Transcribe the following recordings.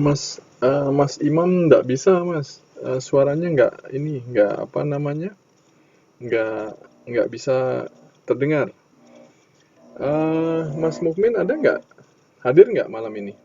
Mas Imam nggak bisa Mas. Suaranya nggak ini, nggak apa namanya, nggak nggak bisa terdengar. Mas Mukmin ada nggak? Hadir nggak malam ini?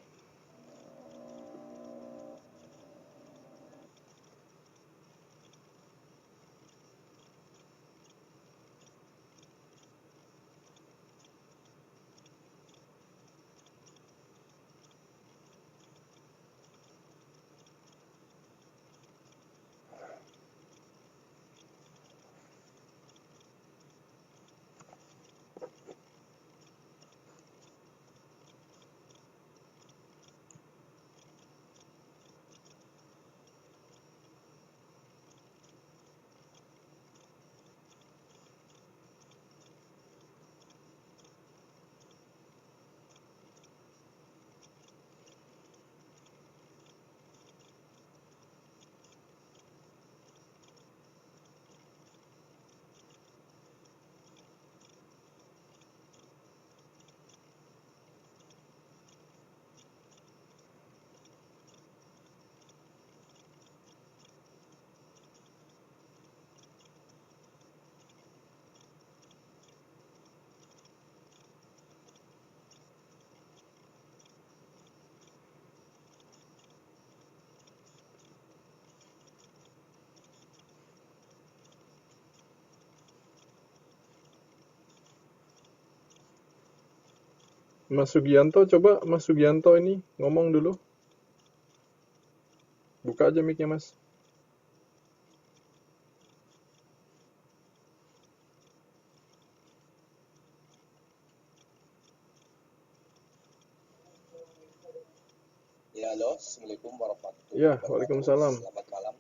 Mas Sugianto, coba Mas Sugianto ini ngomong dulu. Buka aja mic-nya Mas. Ya, halo. Assalamualaikum warahmatullahi Ya, wabarakatuh. Waalaikumsalam. Selamat malam.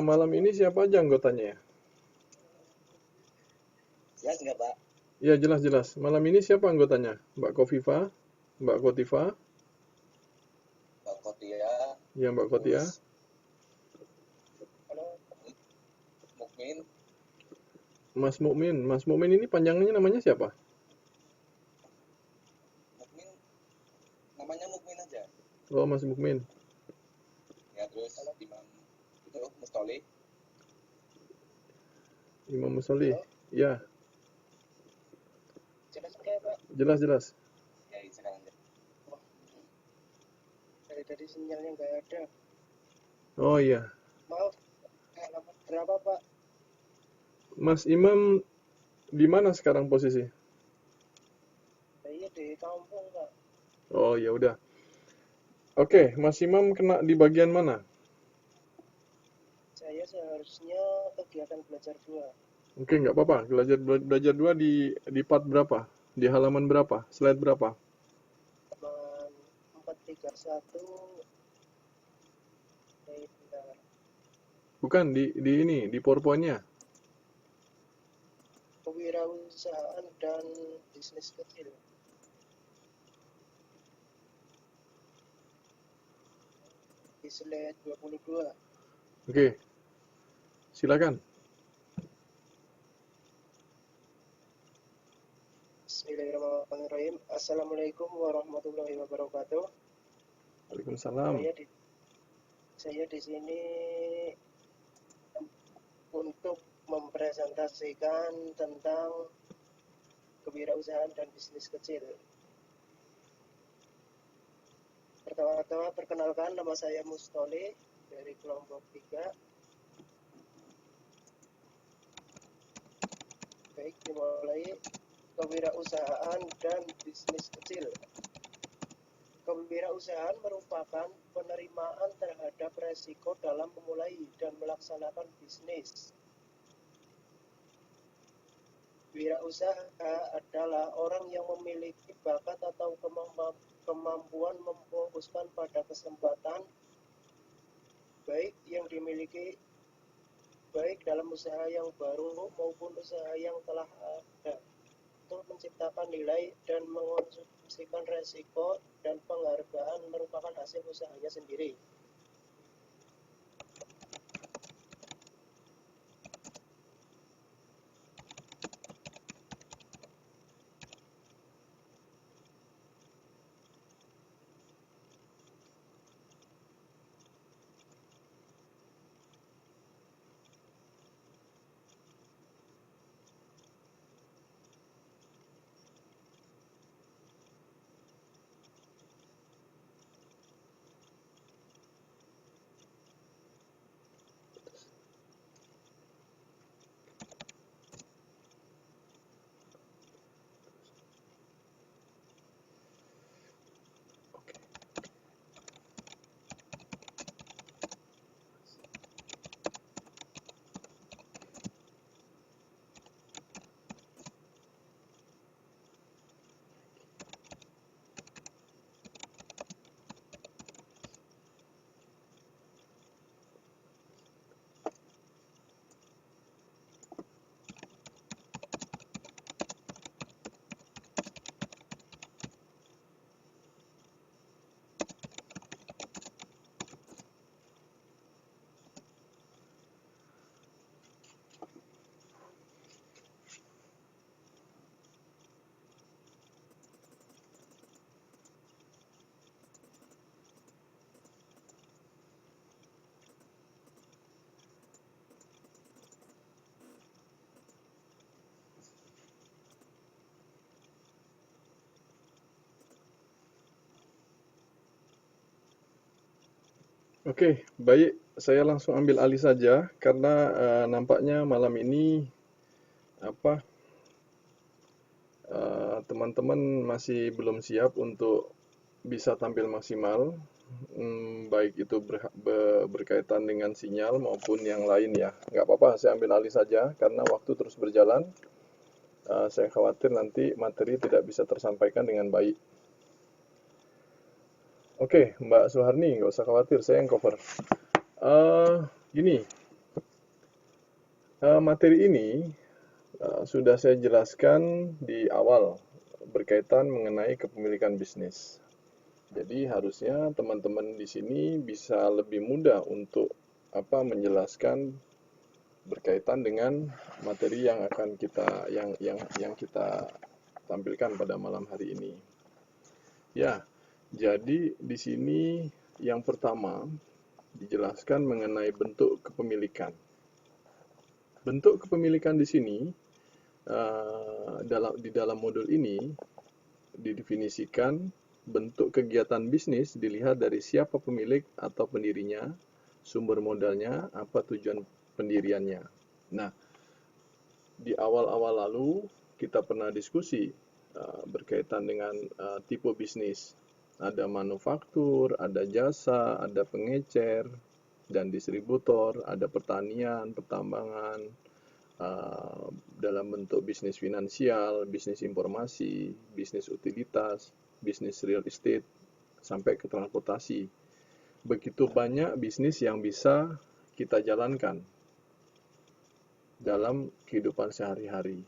Malam ini siapa aja anggotanya ya? Jelas nggak, Pak? Ya, jelas-jelas. Malam ini siapa anggotanya? Mbak Kofifa, Mbak Kotifa, Pak Kotia, ya Mbak Kotia, terus halo, Mukmin, Mas Mukmin. Mas Mukmin ini panjangnya namanya siapa? Mukmin, namanya Mukmin aja. Oh, Mas Mukmin. Ya, terus Imam itu Mustoli. Imam Musolih. Halo, Ya, jelas nggak, Pak? jelas-jelas. Ya, sekarang aja. Wah, dari tadi sinyalnya nggak ada. Oh iya. Maaf, alamat berapa, Pak? Mas Imam di mana sekarang posisi? Saya di kampung, Pak. Oh, ya udah. Oke, Mas Imam kena di bagian mana? Saya seharusnya kegiatan belajar 2. Oke, nggak apa-apa. Belajar belajar dua di part berapa? Di halaman berapa? Slide berapa? Halaman 431. Bentar. Bukan di ini, di PowerPoint-nya. Kewirausahaan dan bisnis kecil. Di slide 22. Oke, silakan. Bismillahirrahmanirrahim. Assalamualaikum warahmatullahi wabarakatuh. Waalaikumsalam. Saya di sini untuk mempresentasikan tentang kewirausahaan dan bisnis kecil. Pertama-tama perkenalkan, nama saya Mustoli dari kelompok 3. Baik, dimulai. Kewirausahaan dan bisnis kecil. Kewirausahaan merupakan penerimaan terhadap resiko dalam memulai dan melaksanakan bisnis. Wirausaha adalah orang yang memiliki bakat atau kemampuan memfokuskan pada kesempatan baik yang dimiliki baik dalam usaha yang baru maupun usaha yang telah ada, untuk menciptakan nilai dan mengonsumsikan resiko, dan penghargaan merupakan hasil usahanya sendiri. Oke, baik. Saya langsung ambil alih saja karena nampaknya malam ini apa teman-teman masih belum siap untuk bisa tampil maksimal, baik itu berkaitan dengan sinyal maupun yang lain ya. Nggak apa-apa, saya ambil alih saja karena waktu terus berjalan. Saya khawatir nanti materi tidak bisa tersampaikan dengan baik. Oke, Mbak Suharni, nggak usah khawatir, saya yang cover. Gini, materi ini sudah saya jelaskan di awal berkaitan mengenai kepemilikan bisnis. Jadi harusnya teman-teman di sini bisa lebih mudah untuk menjelaskan berkaitan dengan materi yang akan kita yang kita tampilkan pada malam hari ini. Ya, jadi di sini yang pertama dijelaskan mengenai bentuk kepemilikan. Bentuk kepemilikan di sini di dalam modul ini didefinisikan bentuk kegiatan bisnis dilihat dari siapa pemilik atau pendirinya, sumber modalnya, apa tujuan pendiriannya. Nah, di awal-awal lalu kita pernah diskusi berkaitan dengan tipe bisnis. Ada manufaktur, ada jasa, ada pengecer dan distributor, ada pertanian, pertambangan, dalam bentuk bisnis finansial, bisnis informasi, bisnis utilitas, bisnis real estate, sampai ke transportasi. Begitu banyak bisnis yang bisa kita jalankan dalam kehidupan sehari-hari.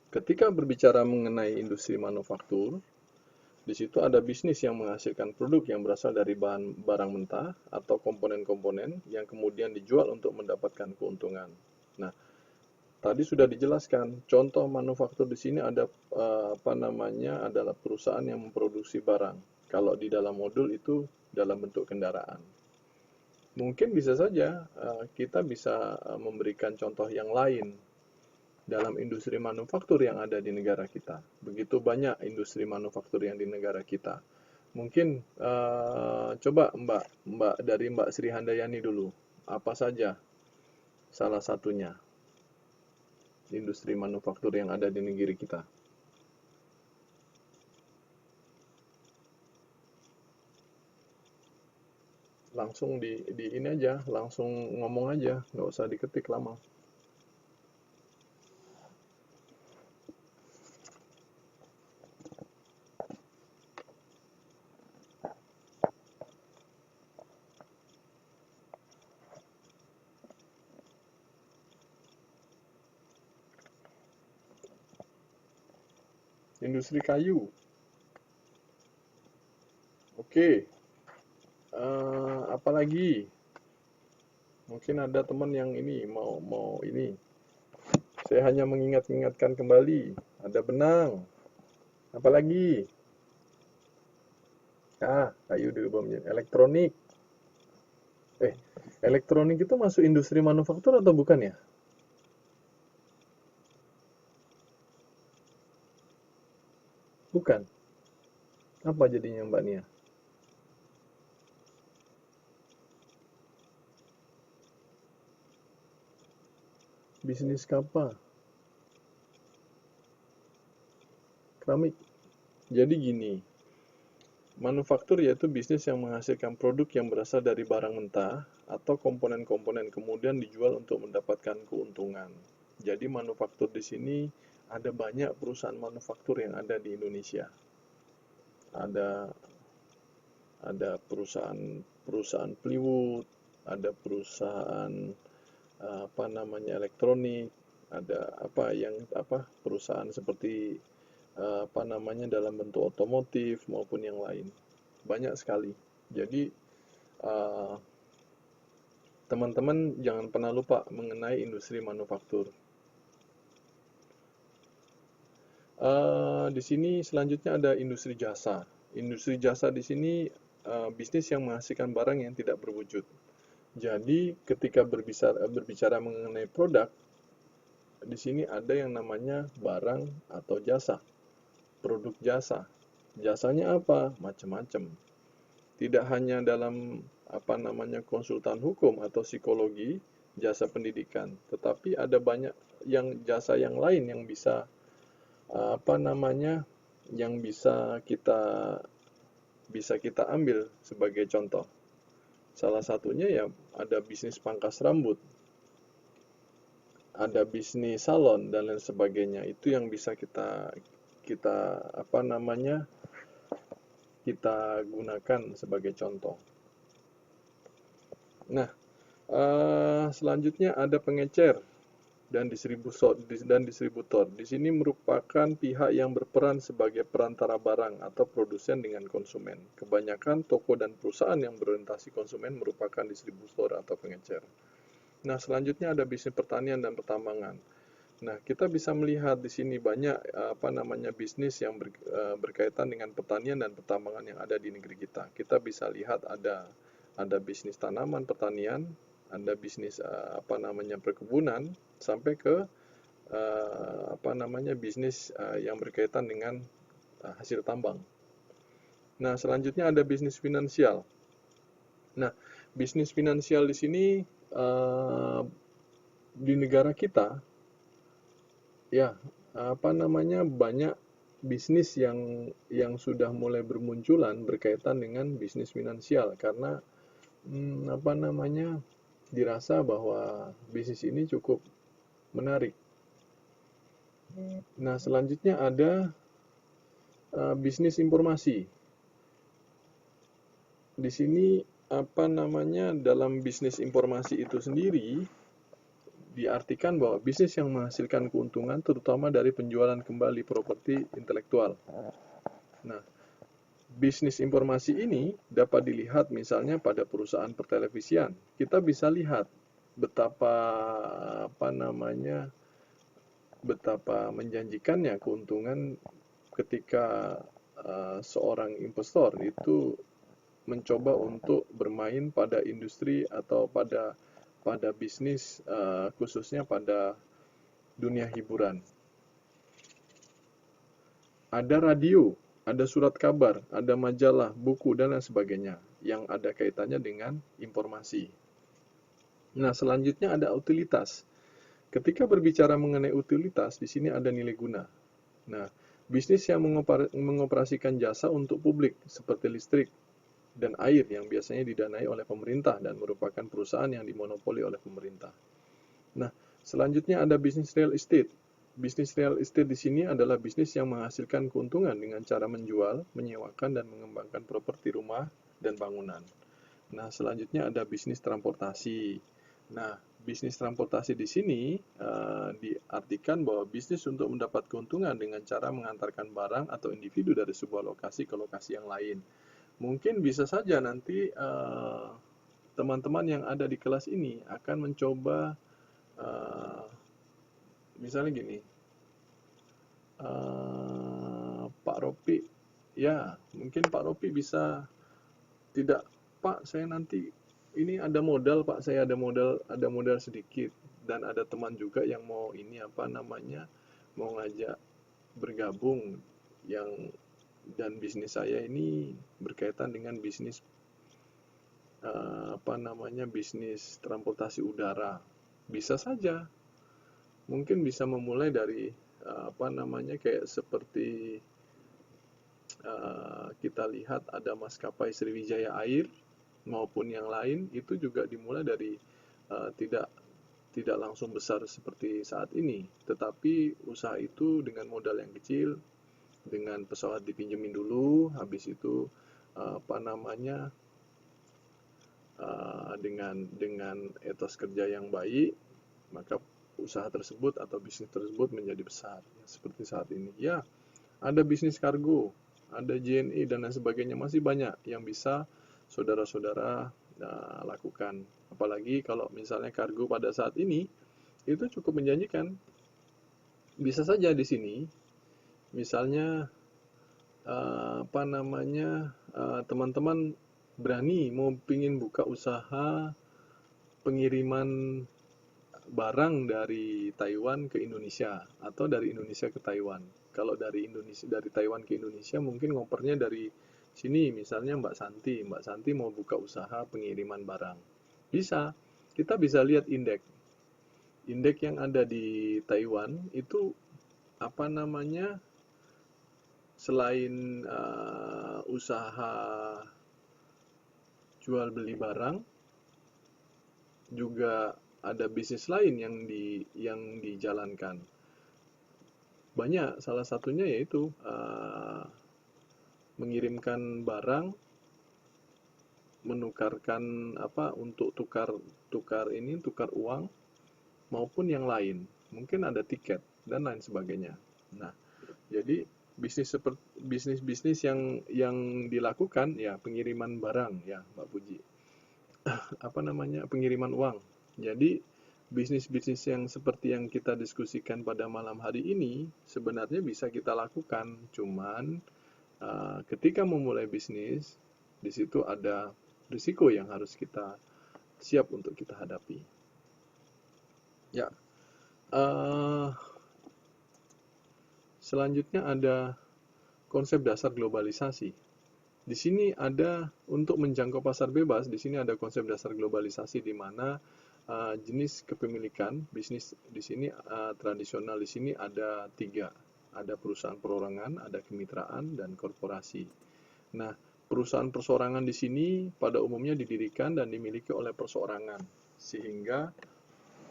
Ketika berbicara mengenai industri manufaktur, di situ ada bisnis yang menghasilkan produk yang berasal dari barang mentah atau komponen-komponen yang kemudian dijual untuk mendapatkan keuntungan. Nah, tadi sudah dijelaskan, contoh manufaktur di sini ada adalah perusahaan yang memproduksi barang. Kalau di dalam modul itu dalam bentuk kendaraan. Mungkin bisa saja kita bisa memberikan contoh yang lain dalam industri manufaktur yang ada di negara kita. Begitu banyak industri manufaktur yang di negara kita. Mungkin coba Mbak Sri Handayani dulu. Apa saja salah satunya industri manufaktur yang ada di negeri kita? Langsung di ini aja, langsung ngomong aja, nggak usah diketik lama. Industri kayu. Oke. Apalagi? Mungkin ada teman yang ini mau ini. Saya hanya mengingat-ingatkan kembali. Ada benang. Apalagi? Kayu juga menjadi elektronik. Eh, elektronik itu masuk industri manufaktur atau bukan ya? Bukan. Apa jadinya Mbak Nia? Bisnis kapal. Keramik. Jadi gini, manufaktur yaitu bisnis yang menghasilkan produk yang berasal dari barang mentah atau komponen-komponen kemudian dijual untuk mendapatkan keuntungan. Jadi manufaktur di sini ada banyak perusahaan manufaktur yang ada di Indonesia. Ada perusahaan plywood, ada perusahaan elektronik, ada perusahaan seperti dalam bentuk otomotif maupun yang lain. Banyak sekali. Jadi teman-teman jangan pernah lupa mengenai industri manufaktur. Di sini selanjutnya ada industri jasa. Industri jasa di sini bisnis yang menghasilkan barang yang tidak berwujud. Jadi ketika berbicara mengenai produk, di sini ada yang namanya barang atau jasa. Produk jasa. Jasanya apa? Macam-macam. tidak hanya dalam konsultan hukum atau psikologi, jasa pendidikan, tetapi ada banyak jasa yang lain yang bisa yang bisa kita ambil sebagai contoh. Salah satunya ya ada bisnis pangkas rambut, ada bisnis salon dan lain sebagainya. Itu yang bisa kita kita gunakan sebagai contoh. Nah, selanjutnya ada pengecer dan distributor. Di sini merupakan pihak yang berperan sebagai perantara barang atau produsen dengan konsumen. Kebanyakan toko dan perusahaan yang berorientasi konsumen merupakan distributor atau pengecer. Nah, selanjutnya ada bisnis pertanian dan pertambangan. Nah, kita bisa melihat di sini banyak bisnis yang berkaitan dengan pertanian dan pertambangan yang ada di negeri kita. Kita bisa lihat ada bisnis tanaman pertanian, ada bisnis perkebunan, sampai ke bisnis yang berkaitan dengan hasil tambang. Nah, selanjutnya ada bisnis finansial. Nah, bisnis finansial di sini di negara kita ya banyak bisnis yang sudah mulai bermunculan berkaitan dengan bisnis finansial, karena dirasa bahwa bisnis ini cukup menarik. Nah, selanjutnya ada bisnis informasi. Di sini dalam bisnis informasi itu sendiri diartikan bahwa bisnis yang menghasilkan keuntungan terutama dari penjualan kembali properti intelektual. Nah, bisnis informasi ini dapat dilihat misalnya pada perusahaan pertelevisian. Kita bisa lihat betapa menjanjikannya keuntungan ketika seorang investor itu mencoba untuk bermain pada industri atau pada bisnis khususnya pada dunia hiburan. Ada radio, ada surat kabar, ada majalah, buku, dan lain sebagainya yang ada kaitannya dengan informasi. Nah, selanjutnya ada utilitas. Ketika berbicara mengenai utilitas, di sini ada nilai guna. Nah, bisnis yang mengoperasikan jasa untuk publik seperti listrik dan air yang biasanya didanai oleh pemerintah dan merupakan perusahaan yang dimonopoli oleh pemerintah. Nah, selanjutnya ada bisnis real estate. Bisnis real estate di sini adalah bisnis yang menghasilkan keuntungan dengan cara menjual, menyewakan, dan mengembangkan properti rumah dan bangunan. Nah, selanjutnya ada bisnis transportasi. Nah, bisnis transportasi di sini diartikan bahwa bisnis untuk mendapat keuntungan dengan cara mengantarkan barang atau individu dari sebuah lokasi ke lokasi yang lain. Mungkin bisa saja nanti teman-teman yang ada di kelas ini akan mencoba misalnya gini, Pak Ropi, ya mungkin Pak Ropi bisa tidak, Pak saya nanti ini ada modal, Pak saya ada modal sedikit, dan ada teman juga yang mau mau ngajak bergabung dan bisnis saya ini berkaitan dengan bisnis bisnis transportasi udara. Bisa saja, mungkin bisa memulai dari kayak seperti kita lihat ada maskapai Sriwijaya Air maupun yang lain, itu juga dimulai dari tidak langsung besar seperti saat ini, tetapi usaha itu dengan modal yang kecil, dengan pesawat dipinjemin dulu, habis itu dengan etos kerja yang baik, maka usaha tersebut atau bisnis tersebut menjadi besar, seperti saat ini. Ya, ada bisnis kargo, ada JNE dan lain sebagainya, masih banyak yang bisa saudara-saudara lakukan. Apalagi kalau misalnya kargo pada saat ini itu cukup menjanjikan. Bisa saja di sini misalnya teman-teman berani mau pingin buka usaha pengiriman barang dari Taiwan ke Indonesia atau dari Indonesia ke Taiwan. Kalau dari Taiwan ke Indonesia mungkin ngopernya dari Sini misalnya Mbak Santi mau buka usaha pengiriman barang. Bisa, kita bisa lihat indeks. Indeks yang ada di Taiwan itu apa namanya, selain usaha jual beli barang, juga ada bisnis lain yang dijalankan. Banyak, salah satunya yaitu mengirimkan barang, menukarkan apa untuk tukar uang maupun yang lain. Mungkin ada tiket dan lain sebagainya. Nah, jadi bisnis-bisnis yang dilakukan ya pengiriman barang ya Mbak Puji. Apa namanya? Pengiriman uang. Jadi bisnis-bisnis yang seperti yang kita diskusikan pada malam hari ini sebenarnya bisa kita lakukan, cuman ketika memulai bisnis di situ ada risiko yang harus kita siap untuk kita hadapi. Ya, selanjutnya ada konsep dasar globalisasi. Di sini ada untuk menjangkau pasar bebas, di sini ada konsep dasar globalisasi di mana jenis kepemilikan bisnis di sini tradisional di sini ada 3. Ada perusahaan perorangan, ada kemitraan, dan korporasi. Nah, perusahaan perseorangan di sini pada umumnya didirikan dan dimiliki oleh perseorangan, sehingga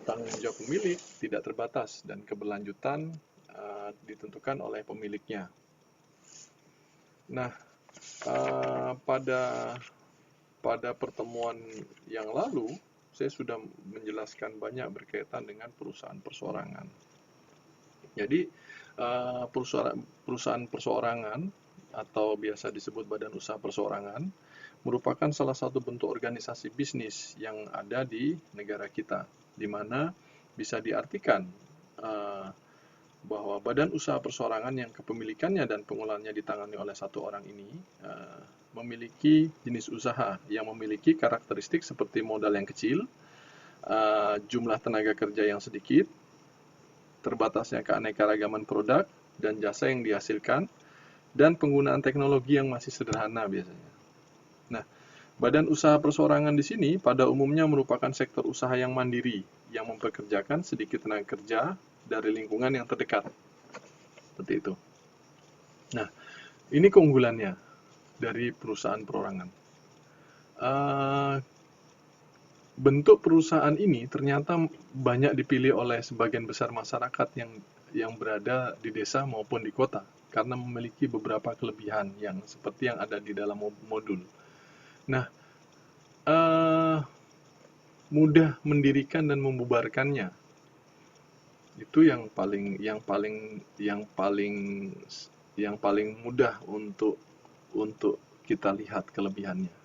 tanggung jawab pemilik tidak terbatas dan keberlanjutan ditentukan oleh pemiliknya. Nah, pada pertemuan yang lalu, saya sudah menjelaskan banyak berkaitan dengan perusahaan perseorangan. Jadi, perusahaan perseorangan atau biasa disebut badan usaha perseorangan merupakan salah satu bentuk organisasi bisnis yang ada di negara kita, di mana bisa diartikan bahwa badan usaha perseorangan yang kepemilikannya dan pengolahannya ditangani oleh satu orang ini memiliki jenis usaha yang memiliki karakteristik seperti modal yang kecil, jumlah tenaga kerja yang sedikit, terbatasnya keanekaragaman produk dan jasa yang dihasilkan, dan penggunaan teknologi yang masih sederhana biasanya. Nah, badan usaha perseorangan di sini pada umumnya merupakan sektor usaha yang mandiri, yang mempekerjakan sedikit tenaga kerja dari lingkungan yang terdekat. Seperti itu. Nah, ini keunggulannya dari perusahaan perorangan. Bentuk perusahaan ini ternyata banyak dipilih oleh sebagian besar masyarakat yang berada di desa maupun di kota karena memiliki beberapa kelebihan yang seperti yang ada di dalam modul. Nah, mudah mendirikan dan membubarkannya itu yang paling mudah untuk kita lihat kelebihannya.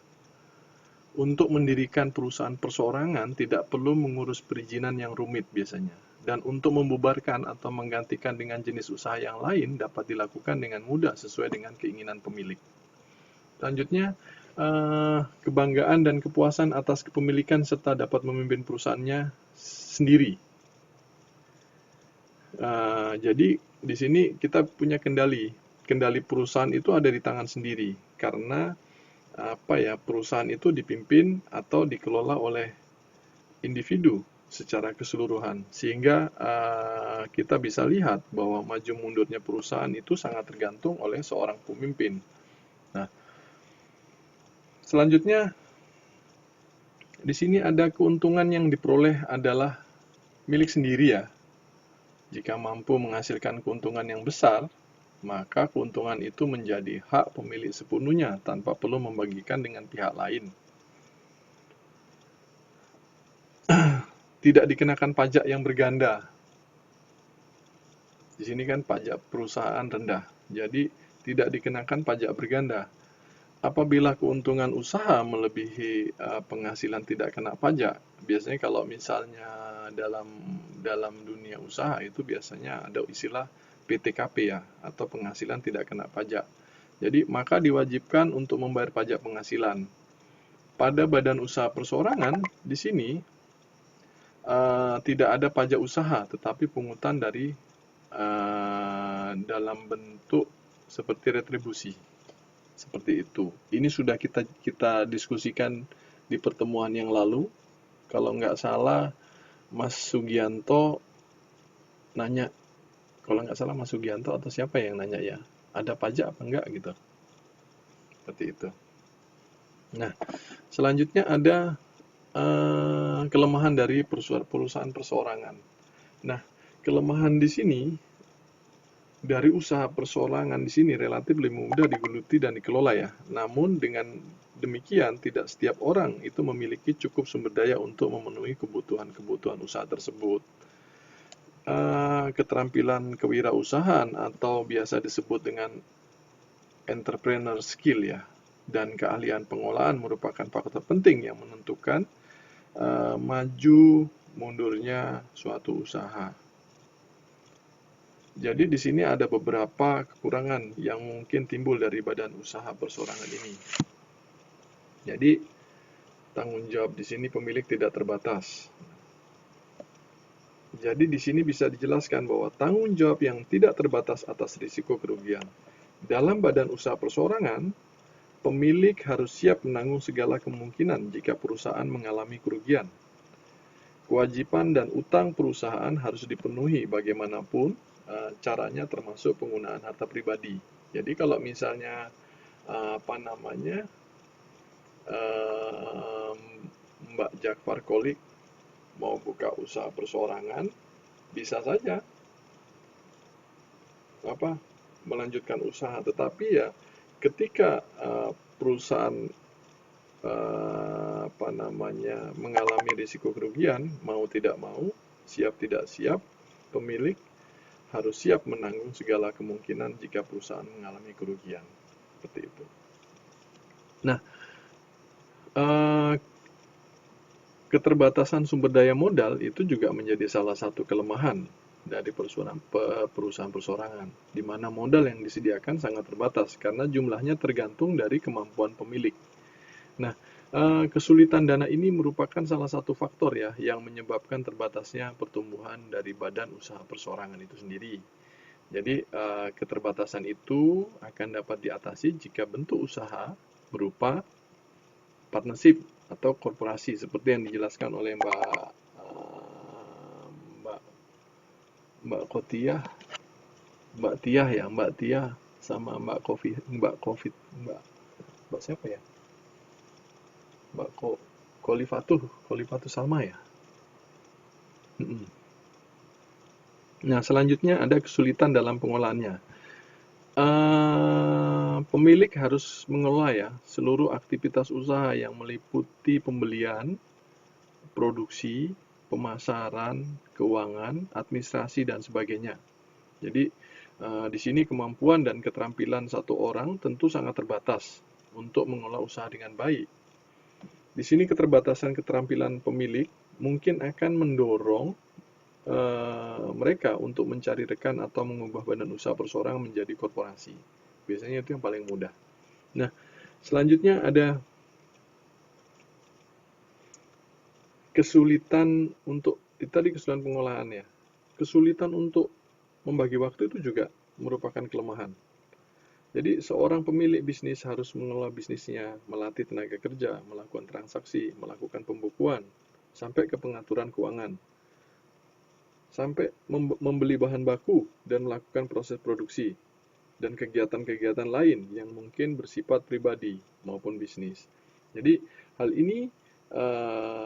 Untuk mendirikan perusahaan perseorangan tidak perlu mengurus perizinan yang rumit biasanya. Dan untuk membubarkan atau menggantikan dengan jenis usaha yang lain dapat dilakukan dengan mudah sesuai dengan keinginan pemilik. Selanjutnya, kebanggaan dan kepuasan atas kepemilikan serta dapat memimpin perusahaannya sendiri. Jadi di sini kita punya kendali perusahaan itu ada di tangan sendiri karena perusahaan itu dipimpin atau dikelola oleh individu secara keseluruhan sehingga kita bisa lihat bahwa maju mundurnya perusahaan itu sangat tergantung oleh seorang pemimpin. Nah, selanjutnya di sini ada keuntungan yang diperoleh adalah milik sendiri ya. Jika mampu menghasilkan keuntungan yang besar, maka keuntungan itu menjadi hak pemilik sepenuhnya tanpa perlu membagikan dengan pihak lain. Tidak dikenakan pajak yang berganda. Di sini kan pajak perusahaan rendah, jadi tidak dikenakan pajak berganda. Apabila keuntungan usaha melebihi penghasilan tidak kena pajak, biasanya kalau misalnya dalam dunia usaha itu biasanya ada istilah PTKP ya, atau penghasilan tidak kena pajak. Jadi maka diwajibkan untuk membayar pajak penghasilan. Pada badan usaha perseorangan di sini tidak ada pajak usaha, tetapi pungutan dari dalam bentuk seperti retribusi. Seperti itu. Ini sudah kita diskusikan di pertemuan yang lalu. Kalau nggak salah, Mas Sugianto nanya, kalau nggak salah Mas Sugianto atau siapa yang nanya ya, ada pajak apa enggak gitu. Seperti itu. Nah, selanjutnya ada kelemahan dari perusahaan perseorangan. Nah, kelemahan di sini dari usaha perseorangan di sini relatif lebih mudah digeluti dan dikelola ya. Namun dengan demikian tidak setiap orang itu memiliki cukup sumber daya untuk memenuhi kebutuhan-kebutuhan usaha tersebut. Keterampilan kewirausahaan atau biasa disebut dengan entrepreneur skill ya, dan keahlian pengolahan merupakan faktor penting yang menentukan maju mundurnya suatu usaha. Jadi di sini ada beberapa kekurangan yang mungkin timbul dari badan usaha perseorangan ini. Jadi tanggung jawab di sini pemilik tidak terbatas. Jadi di sini bisa dijelaskan bahwa tanggung jawab yang tidak terbatas atas risiko kerugian. Dalam badan usaha perseorangan, pemilik harus siap menanggung segala kemungkinan jika perusahaan mengalami kerugian. Kewajiban dan utang perusahaan harus dipenuhi bagaimanapun caranya, termasuk penggunaan harta pribadi. Jadi kalau misalnya Mbak Jakfar Kolik mau buka usaha perseorangan, bisa saja melanjutkan usaha, tetapi ya ketika perusahaan mengalami risiko kerugian, mau tidak mau, siap tidak siap, pemilik harus siap menanggung segala kemungkinan jika perusahaan mengalami kerugian. Seperti itu. Nah, keterbatasan sumber daya modal itu juga menjadi salah satu kelemahan dari perusahaan perseorangan, di mana modal yang disediakan sangat terbatas karena jumlahnya tergantung dari kemampuan pemilik. Nah, kesulitan dana ini merupakan salah satu faktor ya yang menyebabkan terbatasnya pertumbuhan dari badan usaha perseorangan itu sendiri. Jadi, keterbatasan itu akan dapat diatasi jika bentuk usaha berupa partnership atau korporasi seperti yang dijelaskan oleh Mbak Tiah sama Mbak siapa ya? Mbak Kolifatuh Salma ya. Nah, selanjutnya ada kesulitan dalam pengolahannya. Pemilik harus mengelola ya seluruh aktivitas usaha yang meliputi pembelian, produksi, pemasaran, keuangan, administrasi, dan sebagainya. Jadi di sini kemampuan dan keterampilan satu orang tentu sangat terbatas untuk mengelola usaha dengan baik. Di sini keterbatasan keterampilan pemilik mungkin akan mendorong mereka untuk mencari rekan atau mengubah badan usaha perseorangan menjadi korporasi. Biasanya itu yang paling mudah. Nah, selanjutnya ada kesulitan untuk, tadi kesulitan pengolahan ya. Kesulitan untuk membagi waktu itu juga merupakan kelemahan. Jadi seorang pemilik bisnis harus mengelola bisnisnya, melatih tenaga kerja, melakukan transaksi, melakukan pembukuan, sampai ke pengaturan keuangan, sampai membeli bahan baku dan melakukan proses produksi, dan kegiatan-kegiatan lain yang mungkin bersifat pribadi maupun bisnis. Jadi hal ini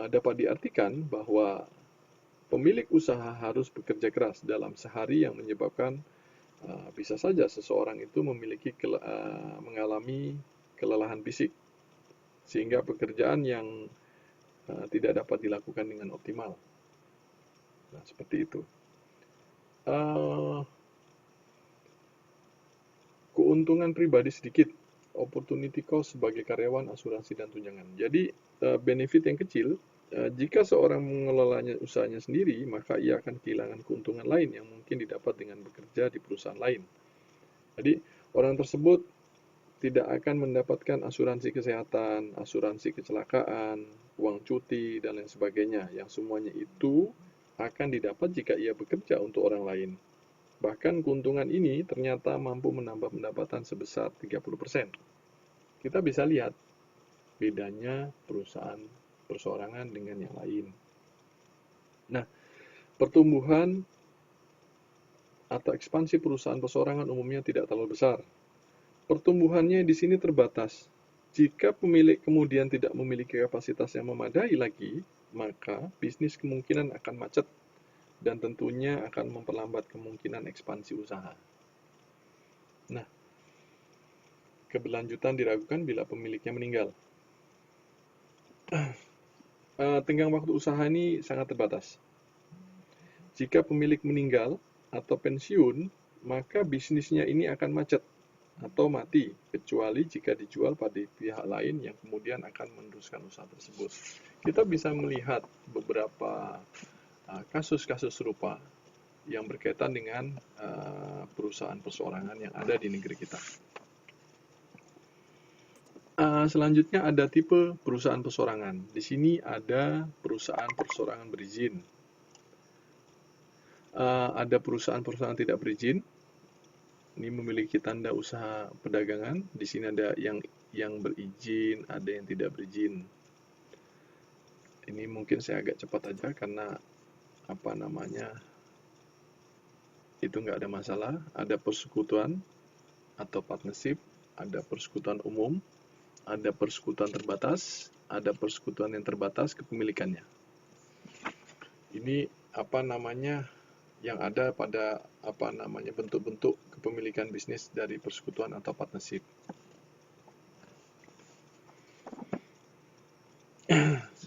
dapat diartikan bahwa pemilik usaha harus bekerja keras dalam sehari yang menyebabkan bisa saja seseorang itu mengalami kelelahan fisik sehingga pekerjaan yang tidak dapat dilakukan dengan optimal. Nah, seperti itu. Keuntungan pribadi sedikit, opportunity cost sebagai karyawan, asuransi, dan tunjangan. Jadi benefit yang kecil, jika seorang mengelolanya usahanya sendiri, maka ia akan kehilangan keuntungan lain yang mungkin didapat dengan bekerja di perusahaan lain. Jadi orang tersebut tidak akan mendapatkan asuransi kesehatan, asuransi kecelakaan, uang cuti, dan lain sebagainya, yang semuanya itu akan didapat jika ia bekerja untuk orang lain. Bahkan keuntungan ini ternyata mampu menambah pendapatan sebesar 30%. kita bisa lihat bedanya perusahaan perseorangan dengan yang lain. Nah, pertumbuhan atau ekspansi perusahaan perseorangan umumnya tidak terlalu besar. Pertumbuhannya di sini terbatas. Jika pemilik kemudian tidak memiliki kapasitas yang memadai lagi, maka bisnis kemungkinan akan macet dan tentunya akan memperlambat kemungkinan ekspansi usaha. Nah, keberlanjutan diragukan bila pemiliknya meninggal. Tenggang waktu usaha ini sangat terbatas. Jika pemilik meninggal atau pensiun, maka bisnisnya ini akan macet atau mati, kecuali jika dijual pada pihak lain yang kemudian akan meneruskan usaha tersebut. Kita bisa melihat beberapa kasus-kasus serupa yang berkaitan dengan perusahaan perseorangan yang ada di negeri kita. Selanjutnya ada tipe perusahaan perseorangan. Di sini ada perusahaan perseorangan berizin. Ada perusahaan-perusahaan tidak berizin. Ini memiliki tanda usaha perdagangan. Di sini ada yang berizin, ada yang tidak berizin. Ini mungkin saya agak cepat aja karena itu nggak ada masalah. Ada persekutuan atau partnership, ada persekutuan umum, ada persekutuan terbatas, ada persekutuan yang terbatas kepemilikannya. Ini yang ada pada bentuk-bentuk kepemilikan bisnis dari persekutuan atau partnership.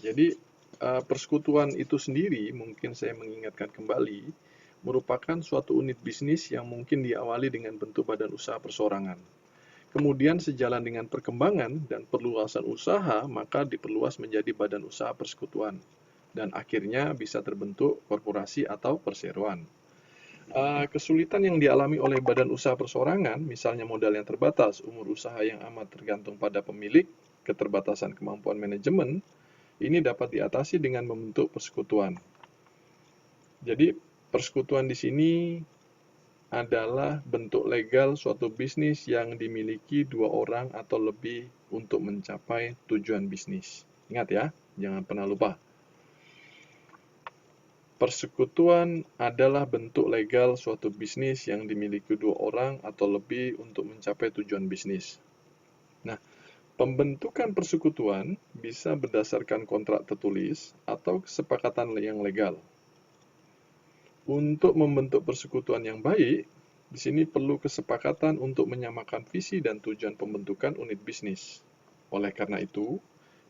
Jadi persekutuan itu sendiri, mungkin saya mengingatkan kembali, merupakan suatu unit bisnis yang mungkin diawali dengan bentuk badan usaha perseorangan. Kemudian sejalan dengan perkembangan dan perluasan usaha, maka diperluas menjadi badan usaha persekutuan. Dan akhirnya bisa terbentuk korporasi atau perseroan. Kesulitan yang dialami oleh badan usaha perseorangan, misalnya modal yang terbatas, umur usaha yang amat tergantung pada pemilik, keterbatasan kemampuan manajemen, ini dapat diatasi dengan membentuk persekutuan. Jadi, persekutuan di sini adalah bentuk legal suatu bisnis yang dimiliki 2 orang atau lebih untuk mencapai tujuan bisnis. Ingat ya, jangan pernah lupa. Persekutuan adalah bentuk legal suatu bisnis yang dimiliki 2 orang atau lebih untuk mencapai tujuan bisnis. Nah, pembentukan persekutuan bisa berdasarkan kontrak tertulis atau kesepakatan yang legal. Untuk membentuk persekutuan yang baik, di sini perlu kesepakatan untuk menyamakan visi dan tujuan pembentukan unit bisnis. Oleh karena itu,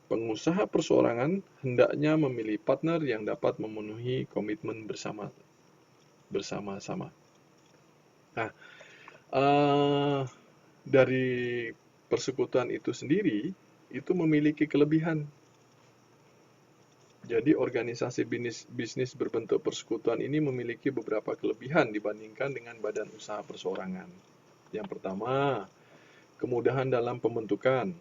pengusaha perseorangan hendaknya memilih partner yang dapat memenuhi komitmen bersama-sama. Nah, dari persekutuan itu sendiri, itu memiliki kelebihan. Jadi organisasi bisnis berbentuk persekutuan ini memiliki beberapa kelebihan dibandingkan dengan badan usaha perseorangan. Yang pertama, kemudahan dalam pembentukan.